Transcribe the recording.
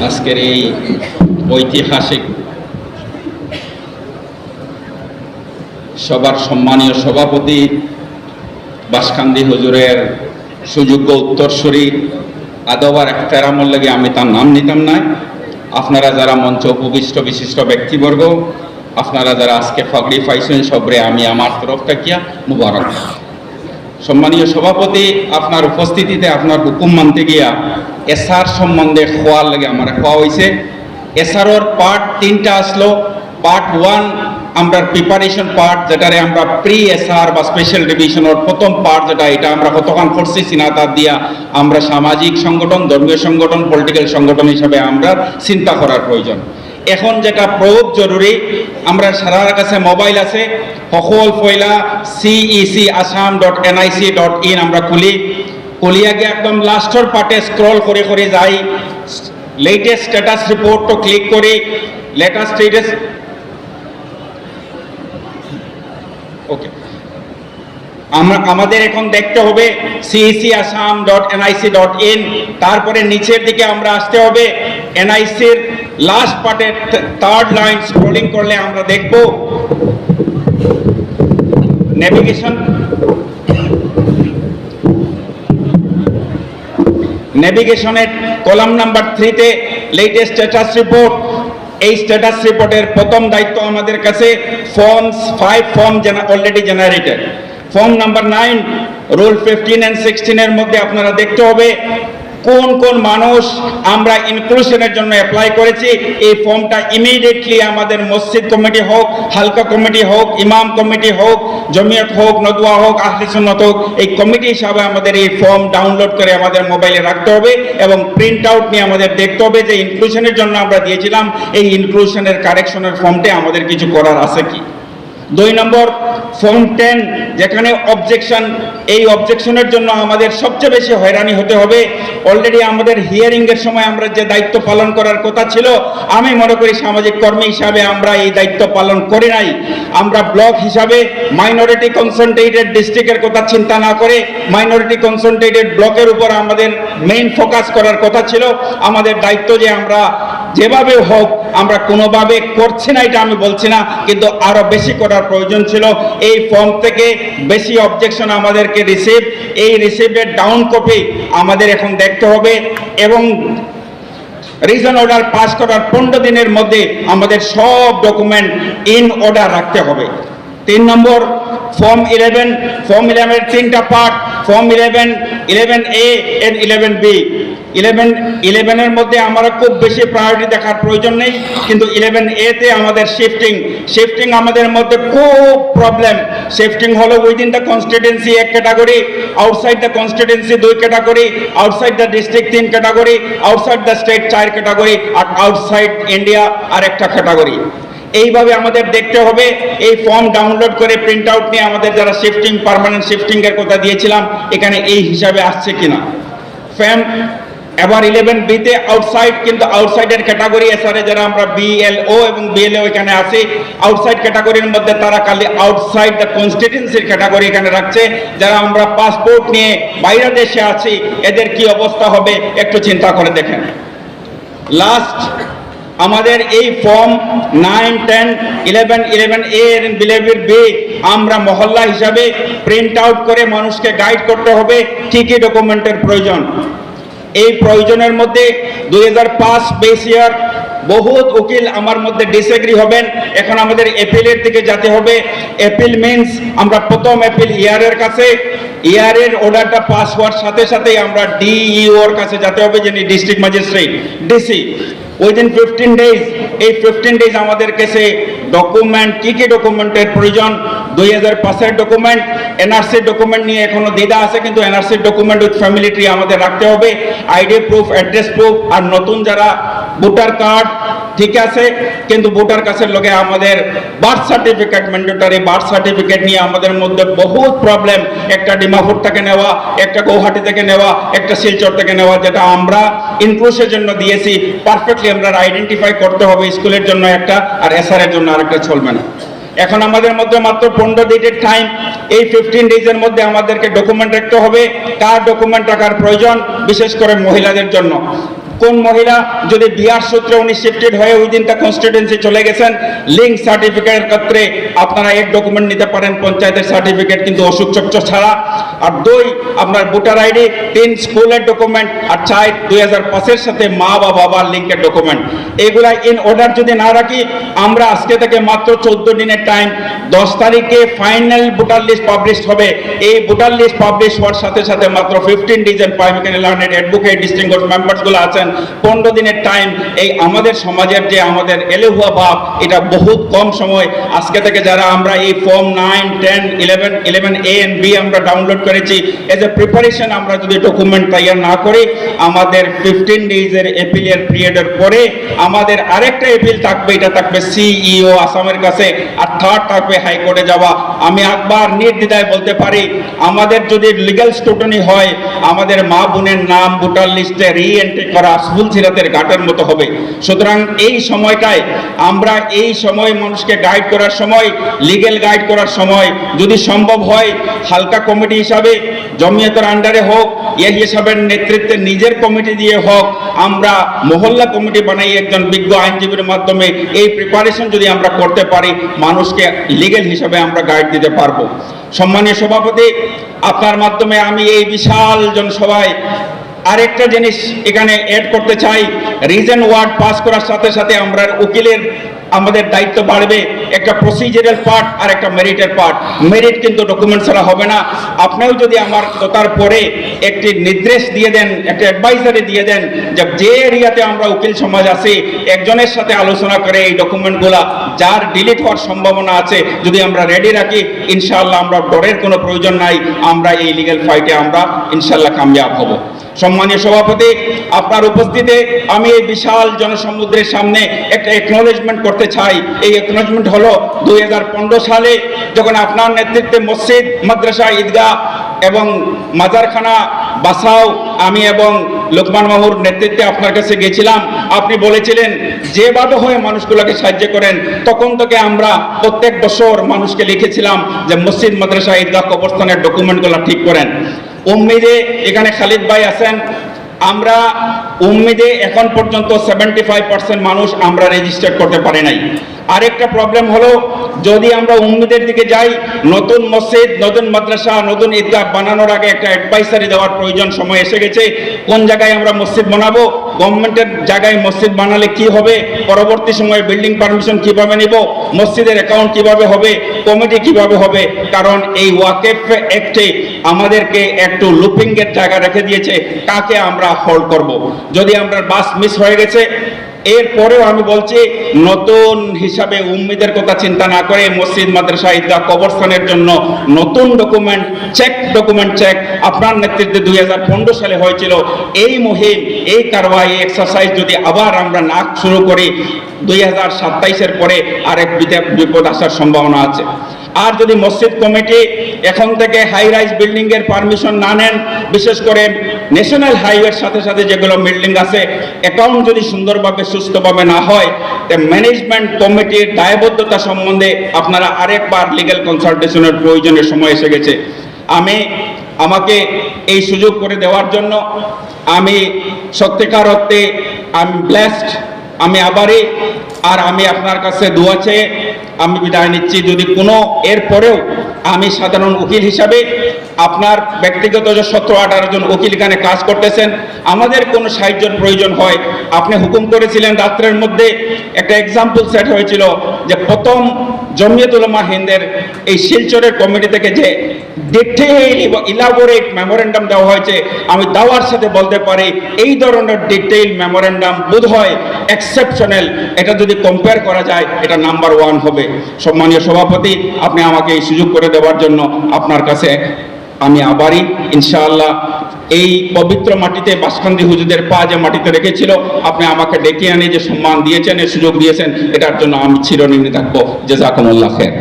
আজকের এই ঐতিহাসিক সবার সম্মানীয় সভাপতি বাসকান্দি হুজুরের সুযোগ্য উত্তরসূরি আদবার এখতেরামুল লাগে আমি তার নাম নিতাম না। আপনারা যারা মঞ্চ উপবিষ্ট বিশিষ্ট ব্যক্তিবর্গ, আপনারা যারা আজকে ফাগড়ি পাইছেন সবরে আমি আমার তরফ থেকে মুবারক। সম্মানীয় সভাপতি, আপনার উপস্থিতিতে আপনার হুকুম মানতে গিয়া এসআর সম্বন্ধে খোয়ার লাগে আমার খোয়া হয়েছে। এসআরওর পার্ট 3টা আসলো। পার্ট 1 আমরা প্রিপারেশন পার্ট, যেটারে আমরা প্রি এসআর বা স্পেশাল ডিভিশনের প্রথম পার্ট, যেটা এটা আমরা কতক্ষণ করছি সিনাতার দিয়া আমরা সামাজিক সংগঠন, ধর্মীয় সংগঠন, পলিটিক্যাল সংগঠন হিসাবে আমরা চিন্তা করার প্রয়োজন। এখন যেটা প্রয়োগ জরুরি, আমরা সারার কাছে মোবাইল আছে, সকল পয়লা cec.assam.nic.in আমরা খুলিয়া গিয়ে একদম লাস্টের পার্টে স্ক্রল করে করে যাই, লেটেস্ট স্ট্যাটাস রিপোর্ট তো ক্লিক করি, লেটেস্ট স্ট্যাটাস ওকে আমাদের এখন দেখতে হবে cec.assam.nic.in। তারপরে নিচের দিকে আমরা আসতে হবে, এনআইসির লাস্ট পার্টে 3rd লাইন স্ক্রলিং করলে আমরা দেখব নেভিগেশনের কলাম নাম্বার 3 তে লেটেস্ট স্ট্যাটাস রিপোর্ট। এই স্ট্যাটাস রিপোর্টের প্রথম দায়িত্ব আমাদের কাছে forms 5 form already generated. Form number 9 rule 15 and 16 এর মধ্যে আপনারা দেখতে হবে কোন কোন মানুষ আমরা ইনক্লুশনের জন্য অ্যাপ্লাই করেছি। এই ফর্মটা ইমিডিয়েটলি আমাদের মসজিদ কমিটি হোক, হালকা কমিটি হোক, ইমাম কমিটি হোক, জমিয়ত হোক, নদওয়া হোক, আহলে সুন্নাত হোক, এই কমিটি হিসাবে আমাদের এই ফর্ম ডাউনলোড করে আমাদের মোবাইলে রাখতে হবে এবং প্রিন্ট আউট নিয়ে আমাদের দেখতে হবে যে ইনক্লুশনের জন্য আমরা দিয়েছিলাম এই ইনক্লুশনের কারেকশনের ফর্মটা আমাদের কিছু করার আছে কি। 2 নম্বর ফর্ম 10, যেখানে অবজেকশন, এই অবজেকশনের জন্য আমাদের সবচেয়ে বেশি হয়রানি হতে হবে। অলরেডি আমাদের হিয়ারিং এর সময় আমরা যে দায়িত্ব পালন করার কথা ছিল, আমি মনে করি সামাজিক কর্মী হিসাবে আমরা এই দায়িত্ব পালন করি নাই। আমরা ব্লক হিসাবে মাইনরিটি কনসেন্ট্রেটেড ডিস্ট্রিক্টের কথা চিন্তা না করে মাইনরিটি কনসেন্ট্রেটেড ব্লকের উপর আমাদের মেইন ফোকাস করার কথা ছিল। আমাদের দায়িত্ব যে আমরা যেভাবে হোক, আমরা কোনোভাবে করছি না এটা আমি বলছি না, কিন্তু আরো বেশি করার প্রয়োজন ছিল। এই ফর্ম থেকে বেশি অবজেকশন আমাদেরকে এই রিসিভের ডাউন কপি আমাদের এখন দেখতে হবে এবং রিজন অর্ডার পাস করার 15 দিনের মধ্যে আমাদের সব ডকুমেন্ট ইন অর্ডার রাখতে হবে। 3 নম্বর ফর্ম 11। ফর্ম 11 এর 3টা part, form 11A and 11B। 11 এর মধ্যে আমরা খুব বেশি প্রায়োরিটি দেখার প্রয়োজন নেই, কিন্তু 11A তে আমাদের শিফটিং আমাদের মধ্যে খুব প্রবলেম। শিফটিং হলো within the constituency 1 category, outside the constituency 2 category, outside the district 3 category, outside the state 4 category, আর আউটসাইড ইন্ডিয়া আর একটা ক্যাটাগরি। এইভাবে আমাদের দেখতে হবে। এই ফর্ম ডাউনলোড করে প্রিন্ট আউট নিয়ে আমাদের যারা শিফটিং, পার্মানেন্ট শিফটিং এর কথা দিয়েছিলাম, এখানে এই হিসাবে আসছে কিনা। ফর্ম এবার 11B তে আউটসাইড, কিন্তু আউটসাইডের ক্যাটাগরি এসআরে যারা আমরা BLO এবং BLO এখানে আছে, আউটসাইড ক্যাটাগরির মধ্যে তারা খালি আউটসাইড দ্য কনস্টিটিউয়েন্সির ক্যাটাগরি এখানে রাখছে। যারা আমরা পাসপোর্ট নিয়ে বাইরে দেশে আছি, এদের কি অবস্থা হবে একটু চিন্তা করে দেখেন। লাস্ট আমাদের এই ফর্ম 9, 10, 11, 11A এবং 11B আমরা মহল্লা হিসাবে প্রিন্ট আউট করে মানুষকে গাইড করতে হবে কি কি ডকুমেন্টের প্রয়োজন। এই প্রয়োজনের মধ্যে 2005 বেস ইয়ার, বহুত উকিল আমার মধ্যে ডিসএগ্রি হবেন। এখন আমাদের এপিলের দিকে যেতে হবে। এপিল মিন্স আমরা প্রথম এপিল ইয়ারের কাছে, ইয়ারের অর্ডারটা পাস হওয়ার সাথে সাথেই আমরা ডিইওর কাছে যেতে হবে, যিনি district magistrate DC. Within 15 days, এই 15 ডেজ আমাদের কাছে ডকুমেন্ট কি কি ডকুমেন্টের প্রয়োজন। 2005 এর ডকুমেন্ট, এনআরসি ডকুমেন্ট নিয়ে এখনো দ্বিধা আছে, কিন্তু NRC document with family tree আমাদের রাখতে হবে। আইডি প্রুফ, অ্যাড্রেস প্রুফ, আর নতুন যারা ভোটার কার্ড ঠিক আছে, কিন্তু ভোটার কার্ডের লগে আমাদের birth certificate, mandatory birth certificate নিয়ে আমাদের মধ্যে বহুত প্রবলেম। একটা ডিমাপুর থেকে নেওয়া, একটা গৌহাটি থেকে নেওয়া, একটা শিলচর থেকে নেওয়া, যেটা আমরা ইনক্লুশনের জন্য দিয়েছি। পারফেক্টলি আমরা আইডেন্টিফাই করতে হবে, স্কুলের জন্য একটা আর এসআর এর জন্য আরেকটা চলবে না। এখন আমাদের মধ্যে মাত্র 15 দিনের টাইম। এই 15 ডেজের মধ্যে আমাদেরকে ডকুমেন্ট রাখতে হবে। কার ডকুমেন্ট রাখার প্রয়োজন, বিশেষ করে মহিলাদের জন্য কোন মহিলা যদি বিয়ার সূত্রে উনি শিফটেড হয়ে উইদিন দ্য কনস্টিটিউয়েন্সি চলে গেছেন, লিঙ্ক সার্টিফিকেটের ক্ষেত্রে আপনারা এক ডকুমেন্ট নিতে পারেন, পঞ্চায়েতের সার্টিফিকেট কিন্তু অসুখ চক্র ছাড়া। আর 2 আপনার ভোটার আইডি, 3 স্কুলের ডকুমেন্ট, আর 4 2005-এর সাথে মা বা বাবার লিঙ্কের ডকুমেন্ট। এগুলা ইন অর্ডার যদি না রাখি, আমরা আজকে থেকে মাত্র 14 দিনের টাইম, 10 তারিখে ফাইনাল ভোটার লিস্ট পাবলিশ হবে। এই ভোটার লিস্ট পাবলিশ হওয়ার সাথে সাথে মাত্র 15 days and private learned advocate distinguished members গুলো আছেন, 15 দিনের টাইম। এই আমাদের সমাজের যে আমাদের এলেহুয়া ভাব, এটা বহুত কম সময়। আজকে থেকে যারা আমরা এই ফর্ম 9, 10, 11 A and B আমরা ডাউনলোড করেছি, এজ এ প্রিপারেশন আমরা যদি ডকুমেন্ট তৈরি না করি, আমাদের 15 ডেজের এপিলের পিরিয়ডের পরে আমাদের আরেকটা এপিল থাকবে, এটা থাকবে সিইও আসামের কাছে, আর থার্ড থাকবে হাইকোর্টে যাওয়া। আমি একবার নির্দ্বিধায় বলতে পারি, আমাদের যদি লিগ্যাল স্ক্রুটনি হয়, আমাদের মা বোনের নাম ভোটার লিস্টে রি এন্ট্রি করা স্কুল সিরাতের ঘাটের মতো হবে। সুতরাং এই সময়টায় আমরা এই সময় মানুষকে গাইড করার সময়, লিগ্যাল গাইড করার সময় যদি সম্ভব হয়, হালকা কমিটি হিসাবে জমিয়তের আন্ডারে হোক, এই হিসাবের নেতৃত্বে নিজের কমিটি দিয়ে হোক, আমরা মহল্লা কমিটি বানাই একজন বিজ্ঞ আইনজীবীর মাধ্যমে এই প্রিপারেশন যদি আমরা করতে পারি, মানুষকে লিগ্যাল হিসাবে আমরা গাইড দিতে পারবো। সম্মানীয় সভাপতি, আপনার মাধ্যমে আমি এই বিশাল জনসভায় আরেকটা জিনিস এখানে অ্যাড করতে চাই। রিজন ওয়ার্ড পাস করার সাথে সাথে আমরা উকিলের আমাদের দায়িত্ব বাড়বে, একটা প্রসিজারাল পার্ট আর একটা মেরিটের পার্ট। মেরিট কিন্তু ডকুমেন্ট ছাড়া হবে না। আপনিও যদি আমার কথার পরে একটি নির্দেশ দিয়ে দেন, একটা অ্যাডভাইজারি দিয়ে দেন, যে এরিয়াতে আমরা উকিল সমাজ আছি, একজনের সাথে আলোচনা করে এই ডকুমেন্টগুলা যার ডিলিট হওয়ার সম্ভাবনা আছে যদি আমরা রেডি রাখি, ইনশাআল্লাহ আমরা ডরের কোনো প্রয়োজন নাই, আমরা এই লিগ্যাল ফাইটে আমরা ইনশাআল্লাহ কামিয়াব হব। সম্মানীয় সভাপতি, আপনার উপস্থিতিতে আমি এই বিশাল জনসমুদ্রের সামনে একটা একনলেজমেন্ট করতে চাই। এই একনলেজমেন্ট হলো 2015 সালে যখন আপনার নেতৃত্বে মসজিদ, মাদ্রাসা, ঈদগাহ এবং মাজারখানা বাসাও আমি এবং লোকমান মামুর নেতৃত্বে আপনার কাছে গেছিলাম। আপনি বলেছিলেন যেভাবে হয়ে মানুষগুলোকে সাহায্য করেন। তখন থেকে আমরা প্রত্যেক বছর মানুষকে লিখেছিলাম যে মসজিদ, মাদ্রাসা, ঈদগাহ, কবরস্থানের ডকুমেন্টগুলো ঠিক করেন। উম্মিদে এখানে খালিদ ভাই আছেন, আমরা উম্মিদে এখন পর্যন্ত 75% মানুষ আমরা রেজিস্টার করতে পারি নাই। আরেকটা প্রবলেম হলো, যদি আমরা উম্মিদের দিকে যাই, নতুন মসজিদ, নতুন মাদ্রাসা, নতুন ঈদগাহ বানানোর আগে একটা অ্যাডভাইসারি দেওয়ার প্রয়োজন, সময় এসে গেছে। কোন জায়গায় আমরা মসজিদ বানাবো, গভর্নমেন্টের জায়গায় মসজিদ বানালে কি হবে, পরবর্তী সময়ে বিল্ডিং পারমিশন কিভাবে নিব, মসজিদের অ্যাকাউন্ট কিভাবে হবে, কমিটি কিভাবে হবে। কারণ এই ওয়াকেফ অ্যাক্টে আমাদেরকে একটু লুপিংয়ের জায়গা রেখে দিয়েছে, কাকে আমরা হোল্ড করব। যদি আমরা বাস মিস হয়ে গেছে, এরপরেও আমি বলছি নতুন হিসাবে উম্মিদের কথা চিন্তা না করে মসজিদ, মাদ্রাসা, ঈদগাহ, কবরস্থানের জন্য নতুন ডকুমেন্ট চেক আপনার নেতৃত্বে 2015 সালে হয়েছিল। এই মুহিম, এই কারওয়াই, এই এক্সারসাইজ যদি আবার আমরা না শুরু করি, 2027-এর পরে আরেক বিপদ আসার সম্ভাবনা আছে। আর যদি মসজিদ কমিটি এখন থেকে হাই রাইজ বিল্ডিং এর পারমিশন না নেন, বিশেষ করে ন্যাশনাল হাইওয়ের সাথে সাথে যেগুলো বিল্ডিং আছে, অ্যাকাউন্ট যদি সুন্দরভাবে সুস্থভাবে না হয়, ম্যানেজমেন্ট কমিটির দায়বদ্ধতা সম্বন্ধে আপনারা আরেকবার লিগ্যাল কনসালটেশনের প্রয়োজনের সময় এসে গেছে। আমাকে এই সুযোগ করে দেওয়ার জন্য আমি সত্যিকার অর্থে আমি ব্লেসড। আমি আবারই আমি আপনার কাছে দোয়া চেয়ে আমি বিদায় নিচ্ছি। যদি কোনো এরপরেও আমি সাধারণ উকিল হিসাবে, আপনার ব্যক্তিগত যে 17-18 জন উকিল এখানে কাজ করতেছেন, আমাদের কোনো সাহায্যের প্রয়োজন হয়, আপনি হুকুম করেছিলেন রাত্রের মধ্যে। একটা এক্সাম্পল সেট হয়েছিল যে প্রথম জমিয়ত উলামা হিন্দের এই শিলচরের কমিটি থেকে যে ডিটেইল ইলাবোরেট মেমোরেন্ডাম দেওয়া হয়েছে, আমি দাওয়ার সাথে বলতে পারি এই ধরনের ডিটেইল মেমোরেন্ডাম বোধ হয় এক্সেপশনাল। এটা যদি কম্পেয়ার করা যায়, এটা নাম্বার 1 হবে। সম্মানীয় সভাপতি, আপনি আমাকে এই সুযোগ করে দেওয়ার জন্য আপনার কাছে আমি আবারই ইনশাআল্লাহ এই পবিত্র মাটিতে বাসকান্দি হুজুরদের পা যে মাটিতে রেখেছিল, আপনি আমাকে ডেকে আনে যে সম্মান দিয়েছেন, এই সুযোগ দিয়েছেন, এটার জন্য আমি চিরঋণী থাকবো। জাযাকুমুল্লাহ খায়র।